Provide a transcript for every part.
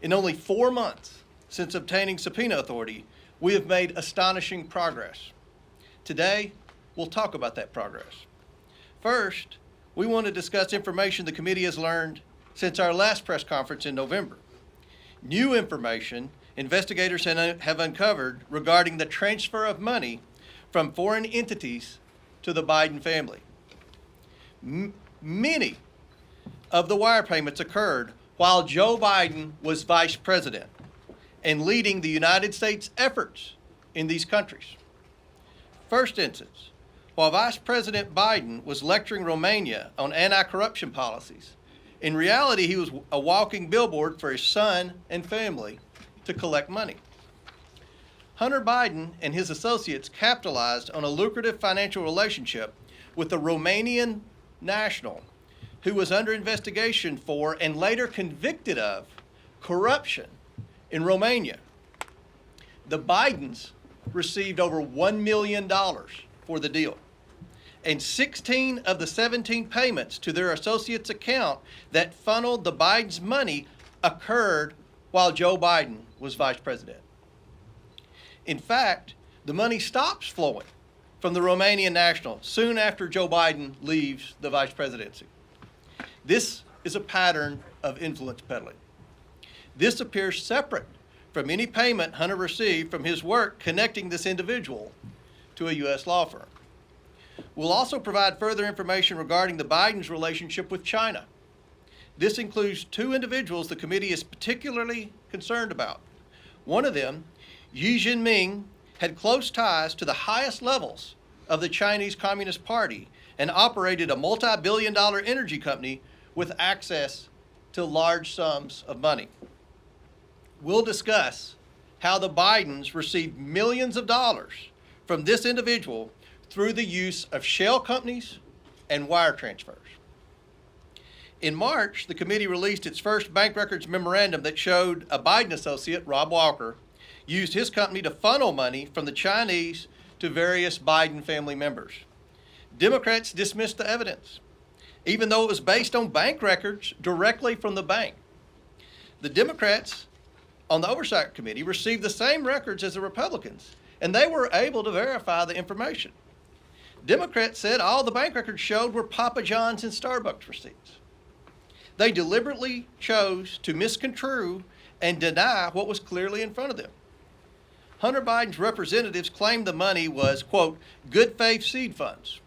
In only 4 months since obtaining subpoena authority, we have made astonishing progress. Today, we'll talk about that progress. First, we want to discuss information the committee has learned since our last press conference in November. New information investigators have uncovered regarding the transfer of money from foreign entities to the Biden family. Many of the wire payments occurred while Joe Biden was vice president and leading the United States efforts in these countries. First instance, while Vice President Biden was lecturing Romania on anti-corruption policies, in reality he was a walking billboard for his son and family to collect money. Hunter Biden and his associates capitalized on a lucrative financial relationship with the Romanian national who was under investigation for and later convicted of corruption in Romania. The Bidens received over $1 million for the deal, and 16 of the 17 payments to their associates' account that funneled the Bidens' money occurred while Joe Biden was vice president. In fact, the money stops flowing from the Romanian national soon after Joe Biden leaves the vice presidency. This is a pattern of influence peddling. This appears separate from any payment Hunter received from his work connecting this individual to a U.S. law firm. We'll also provide further information regarding the Bidens' relationship with China. This includes 2 individuals the committee is particularly concerned about. One of them, Xi Jinping, had close ties to the highest levels of the Chinese Communist Party and operated a multi-billion-dollar energy company with access to large sums of money. We'll discuss how the Bidens received millions of dollars from this individual through the use of shell companies and wire transfers. In March, the committee released its first bank records memorandum that showed a Biden associate, Rob Walker, used his company to funnel money from the Chinese to various Biden family members. Democrats dismissed the evidence, even though it was based on bank records directly from the bank. The Democrats on the Oversight Committee received the same records as the Republicans, and they were able to verify the information. Democrats said all the bank records showed were Papa John's and Starbucks receipts. They deliberately chose to misconstrue and deny what was clearly in front of them. Hunter Biden's representatives claimed the money was, quote, good faith seed funds,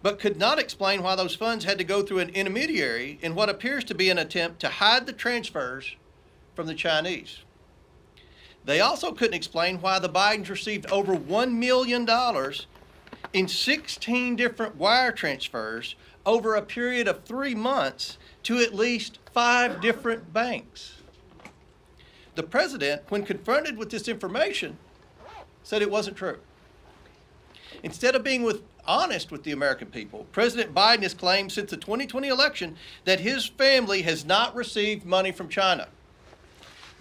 but could not explain why those funds had to go through an intermediary in what appears to be an attempt to hide the transfers from the Chinese. They also couldn't explain why the Bidens received over $1 million in 16 different wire transfers over a period of 3 months to at least 5 different banks. The president, when confronted with this information, said it wasn't true. Instead of being honest with the American people, President Biden has claimed since the 2020 election that his family has not received money from China.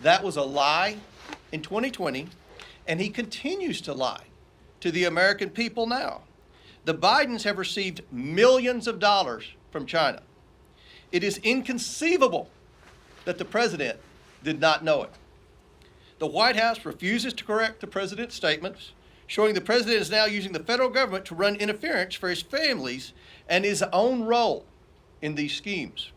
That was a lie in 2020, and he continues to lie to the American people now. The Bidens have received millions of dollars from China. It is inconceivable that the president did not know it. The White House refuses to correct the president's statements, showing the president is now using the federal government to run interference for his families and his own role in these schemes.